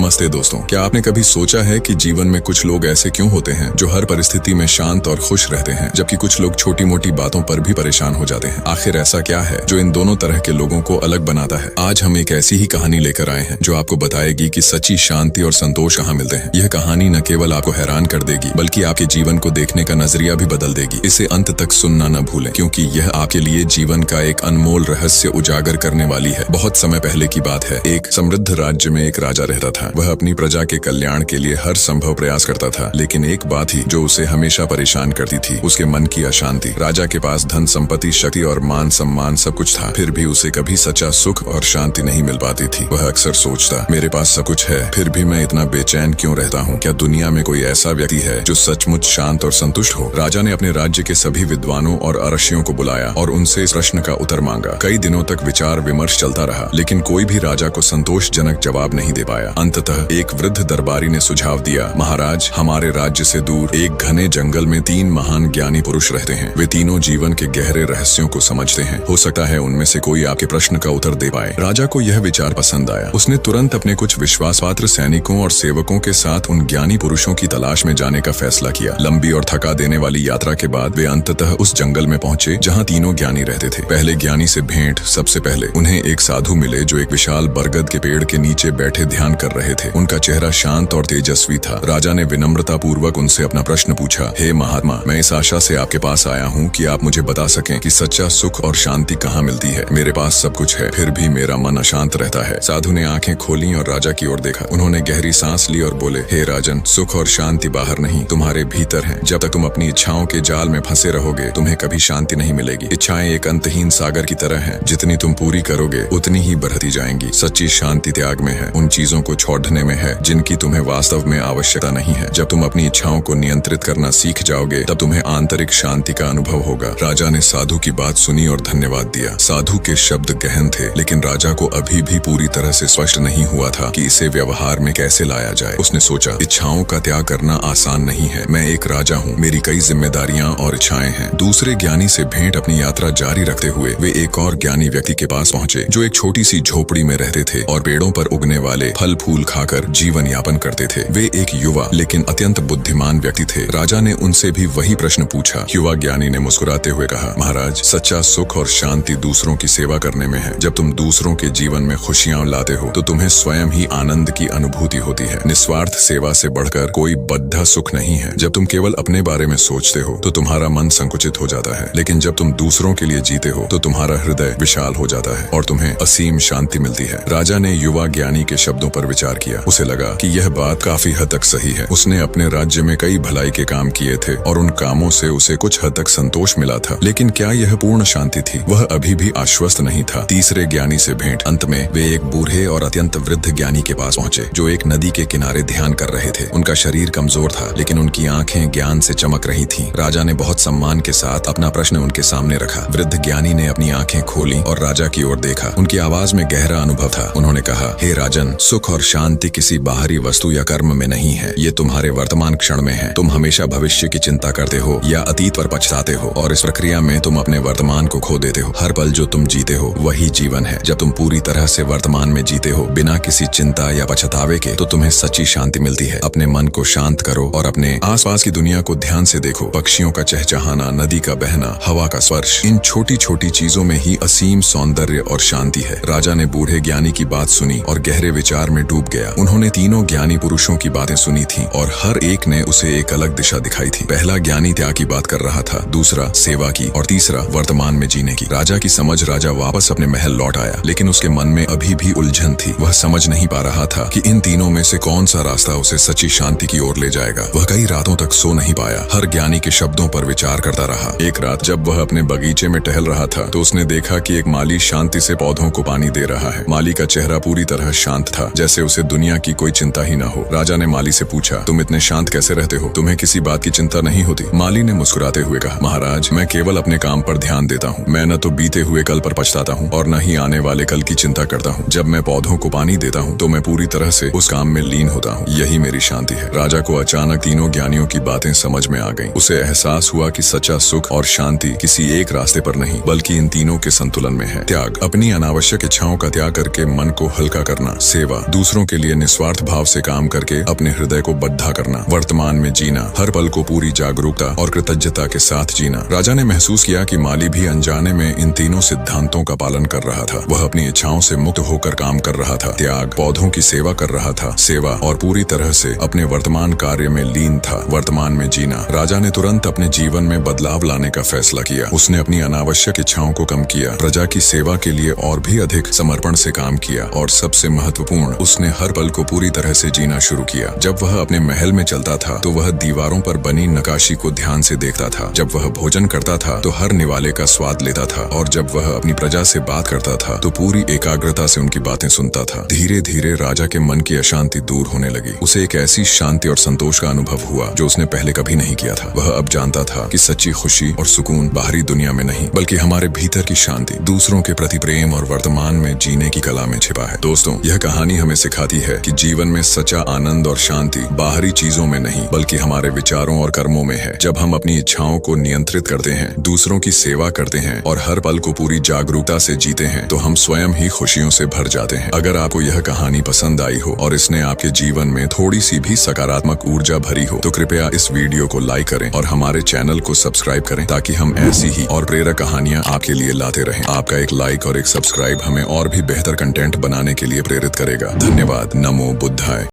नमस्ते दोस्तों, क्या आपने कभी सोचा है कि जीवन में कुछ लोग ऐसे क्यों होते हैं जो हर परिस्थिति में शांत और खुश रहते हैं, जबकि कुछ लोग छोटी मोटी बातों पर भी परेशान हो जाते हैं। आखिर ऐसा क्या है जो इन दोनों तरह के लोगों को अलग बनाता है? आज हम एक ऐसी ही कहानी लेकर आए हैं जो आपको बताएगी कि सच्ची शांति और संतोष कहाँ मिलते हैं। यह कहानी न केवल आपको हैरान कर देगी बल्कि आपके जीवन को देखने का नजरिया भी बदल देगी। इसे अंत तक सुनना न भूलें, क्योंकि यह आपके लिए जीवन का एक अनमोल रहस्य उजागर करने वाली है। बहुत समय पहले की बात है। एक समृद्ध राज्य में एक राजा रहता था। वह अपनी प्रजा के कल्याण के लिए हर संभव प्रयास करता था, लेकिन एक बात ही जो उसे हमेशा परेशान करती थी, उसके मन की अशांति। राजा के पास धन संपत्ति, शक्ति और मान सम्मान सब कुछ था, फिर भी उसे कभी सच्चा सुख और शांति नहीं मिल पाती थी। वह अक्सर सोचता, मेरे पास सब कुछ है, फिर भी मैं इतना बेचैन क्यों रहता हूँ? क्या दुनिया में कोई ऐसा व्यक्ति है जो सचमुच शांत और संतुष्ट हो? राजा ने अपने राज्य के सभी विद्वानों और अरशियों को बुलाया और उनसे इस प्रश्न का उत्तर मांगा। कई दिनों तक विचार विमर्श चलता रहा, लेकिन कोई भी राजा को संतोषजनक जवाब नहीं दे पाया। अंततः एक वृद्ध दरबारी ने सुझाव दिया, महाराज, हमारे राज्य से दूर एक घने जंगल में 3 महान ज्ञानी पुरुष रहते हैं। वे तीनों जीवन के गहरे रहस्यों को समझते हैं। हो सकता है उनमें से कोई आपके प्रश्न का उत्तर दे पाए। राजा को यह विचार पसंद आया। उसने तुरंत अपने कुछ विश्वासपात्र सैनिकों और सेवकों के साथ उन ज्ञानी पुरुषों की तलाश में जाने का फैसला किया। लंबी और थका देने वाली यात्रा के बाद वे अंततः उस जंगल में पहुंचे जहाँ तीनों ज्ञानी रहते थे। पहले ज्ञानी से भेंट। सबसे पहले उन्हें एक साधु मिले जो एक विशाल बरगद के पेड़ के नीचे बैठे ध्यान कर रहे थे। उनका चेहरा शांत और तेजस्वी था। राजा ने विनम्रता पूर्वक उनसे अपना प्रश्न पूछा, हे महात्मा, मैं इस आशा से आपके पास आया हूँ कि आप मुझे बता सकें कि सच्चा सुख और शांति कहाँ मिलती है। मेरे पास सब कुछ है, फिर भी मेरा मन अशांत रहता है। साधु ने आंखें खोली और राजा की ओर देखा। उन्होंने गहरी सांस ली और बोले, हे राजन, सुख और शांति बाहर नहीं, तुम्हारे भीतर है। जब तक तुम अपनी इच्छाओं के जाल में फंसे रहोगे, तुम्हें कभी शांति नहीं मिलेगी। इच्छाएं एक अंतहीन सागर की तरह हैं, जितनी तुम पूरी करोगे उतनी ही बढ़ती जाएंगी। सच्ची शांति त्याग में है, उन चीजों को छोड़ने में है जिनकी तुम्हें वास्तव में आवश्यकता नहीं है। जब तुम अपनी इच्छाओं को नियंत्रित करना सीख जाओगे, तब तुम्हें आंतरिक शांति का अनुभव होगा। राजा ने साधु की बात सुनी और धन्यवाद दिया। साधु के शब्द गहन थे, लेकिन राजा को अभी भी पूरी तरह से स्पष्ट नहीं हुआ था कि इसे व्यवहार में कैसे लाया जाए। उसने सोचा, इच्छाओं का त्याग करना आसान नहीं है। मैं एक राजा हूँ, मेरी कई जिम्मेदारियां और इच्छाएं हैं। दूसरे ज्ञानी से भेंट अपनी यात्रा जारी रखते हुए वे एक और ज्ञानी व्यक्ति के पास पहुंचे जो एक छोटी सी झोपड़ी में रहते थे और पेड़ों पर उगने वाले फल फूल खाकर जीवन यापन करते थे। वे एक युवा लेकिन अत्यंत बुद्धिमान व्यक्ति थे। राजा ने उनसे भी वही प्रश्न पूछा। युवा ज्ञानी ने मुस्कुराते हुए कहा, महाराज, सच्चा सुख और शांति दूसरों की सेवा करने में है। जब तुम दूसरों के जीवन में खुशियां लाते हो तो तुम्हें स्वयं ही आनंद की अनुभूति होती है। निस्वार्थ सेवा से बढ़कर कोई बद्धा सुख नहीं है। जब तुम केवल अपने बारे में सोचते हो तो तुम्हारा मन संकुचित हो जाता है, लेकिन जब तुम दूसरों के लिए जीते हो तो तुम्हारा हृदय विशाल हो जाता है और तुम्हें असीम शांति मिलती है। राजा ने युवा ज्ञानी के शब्दों पर विचार किया। उसे लगा कि यह बात काफी हद तक सही है। उसने अपने राज्य में कई भलाई के काम किए थे और उन कामों से उसे कुछ हद तक संतोष मिला था, लेकिन क्या यह पूर्ण शांति थी? वह अभी भी आश्वस्त नहीं था। तीसरे ज्ञानी से भेंट। अंत में वे एक बूढ़े और अत्यंत वृद्ध ज्ञानी के पास पहुंचे जो एक नदी के किनारे ध्यान कर रहे थे। उनका शरीर कमजोर था, लेकिन उनकी आंखें ज्ञान से चमक रही थीं। राजा ने बहुत सम्मान के साथ अपना प्रश्न उनके सामने रखा। वृद्ध ज्ञानी ने अपनी आंखें खोली और राजा की ओर देखा। उनकी आवाज में गहरा अनुभव था। उन्होंने कहा, हे राजन, सुख और शांति किसी बाहरी वस्तु या कर्म में नहीं है, ये तुम्हारे वर्तमान क्षण में है। तुम हमेशा भविष्य की चिंता करते हो या अतीत पर पछताते हो, और इस प्रक्रिया में तुम अपने वर्तमान को खो देते हो। हर पल जो तुम जीते हो वही जीवन है। जब तुम पूरी तरह से वर्तमान में जीते हो बिना किसी चिंता या पछतावे के, तो तुम्हें सच्ची शांति मिलती है। अपने मन को शांत करो और अपने आसपास की दुनिया को ध्यान से देखो। पक्षियों का चहचहाना, नदी का बहना, हवा का स्पर्श, इन छोटी छोटी चीजों में ही असीम सौंदर्य और शांति है। राजा ने बूढ़े ज्ञानी की बात सुनी और गहरे विचार में डूब गया। उन्होंने तीनों ज्ञानी पुरुषों की बातें सुनी थी और हर एक ने उसे एक अलग दिशा दिखाई थी। पहला ज्ञानी त्याग की बात कर रहा था, दूसरा सेवा की और तीसरा वर्तमान में जीने की। राजा की समझ। राजा वापस अपने महल लौट आया, लेकिन उसके मन में अभी भी उलझन थी। वह समझ नहीं पा रहा था कि इन तीनों में से कौन सा रास्ता उसे सच्ची शांति की ओर ले जाएगा। वह कई रातों तक सो नहीं पाया, हर ज्ञानी के शब्दों पर विचार करता रहा। एक रात जब वह अपने बगीचे में टहल रहा था तो उसने देखा कि एक माली शांति से पौधों को पानी दे रहा है। माली का चेहरा पूरी तरह शांत था, जैसे उसे दुनिया की कोई चिंता ही न हो। राजा ने माली से पूछा, तुम इतने शांत कैसे रहते हो? तुम्हें किसी बात की चिंता नहीं होती? माली ने मुस्कुराते हुए कहा, महाराज, मैं केवल अपने काम पर ध्यान देता हूँ। मैं न तो बीते हुए कल पर पछताता हूँ और न ही आने वाले कल की चिंता करता हूँ। जब मैं पौधों को पानी देता हूँ तो मैं पूरी तरह से उस काम में लीन होता हूँ। यही मेरी शांति है। राजा को अचानक तीनों ज्ञानियों की बातें समझ में आ गईं। उसे एहसास हुआ कि सच्चा सुख और शांति किसी एक रास्ते पर नहीं, बल्कि इन तीनों के संतुलन में है। त्याग, अपनी अनावश्यक इच्छाओं का त्याग करके मन को हल्का करना। सेवा, दूसरों के के लिए निस्वार्थ भाव से काम करके अपने हृदय को बद्धा करना, वर्तमान में जीना, हर पल को पूरी जागरूकता और कृतज्ञता के साथ जीना। राजा ने महसूस किया कि माली भी अनजाने में इन तीनों सिद्धांतों का पालन कर रहा था। वह अपनी इच्छाओं से मुक्त होकर काम कर रहा था, त्याग, पौधों की सेवा कर रहा था, सेवा और पूरी तरह से अपने वर्तमान कार्य में लीन था, वर्तमान में जीना। राजा ने तुरंत अपने जीवन में बदलाव लाने का फैसला किया। उसने अपनी अनावश्यक इच्छाओं को कम किया, प्रजा की सेवा के लिए और भी अधिक समर्पण से काम किया और सबसे महत्वपूर्ण, उसने हर पल को पूरी तरह से जीना शुरू किया। जब वह अपने महल में चलता था तो वह दीवारों पर बनी नक्काशी को ध्यान से देखता था। जब वह भोजन करता था तो हर निवाले का स्वाद लेता था और जब वह अपनी प्रजा से बात करता था तो पूरी एकाग्रता से उनकी बातें सुनता था। धीरे धीरे राजा के मन की अशांति दूर होने लगी। उसे एक ऐसी शांति और संतोष का अनुभव हुआ जो उसने पहले कभी नहीं किया था। वह अब जानता था कि सच्ची खुशी और सुकून बाहरी दुनिया में नहीं बल्कि हमारे भीतर की शांति, दूसरों के प्रति प्रेम और वर्तमान में जीने की कला में छिपा है। दोस्तों, यह कहानी हमें सिखाती है कि जीवन में सच्चा आनंद और शांति बाहरी चीजों में नहीं बल्कि हमारे विचारों और कर्मों में है। जब हम अपनी इच्छाओं को नियंत्रित करते हैं, दूसरों की सेवा करते हैं और हर पल को पूरी जागरूकता से जीते हैं तो हम स्वयं ही खुशियों से भर जाते हैं। अगर आपको यह कहानी पसंद आई हो और इसने आपके जीवन में थोड़ी सी भी सकारात्मक ऊर्जा भरी हो तो कृपया इस वीडियो को लाइक करें और हमारे चैनल को सब्सक्राइब करें ताकि हम ऐसी ही और प्रेरक कहानियां आपके लिए लाते रहें। आपका एक लाइक और एक सब्सक्राइब हमें और भी बेहतर कंटेंट बनाने के लिए प्रेरित करेगा। धन्यवाद। नमो बुद्धाय।